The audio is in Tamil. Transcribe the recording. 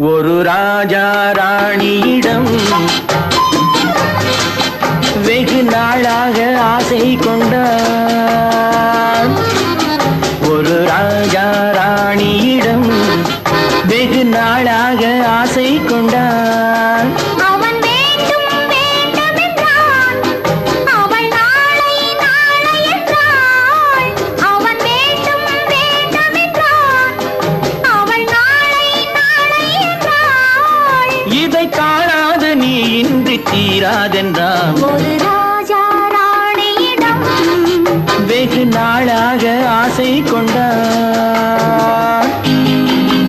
ஒரு ராஜா ராணியிடம் வெகு நாளாக ஆசை கொண்டான். ஒரு ராஜா ராணியிடம் வெகு நாளாக ஆசை கொண்டான். அவன் வேண்டும் வேண்டும் என்றான், அவள் நாளை நாளை என்றாள். அவன் வேண்டும் வேண்டும் என்றான், அவள் நாளை நாளை என்றாள். இதை காணாது நீ இன்றி தீராதென்றான். ஒரு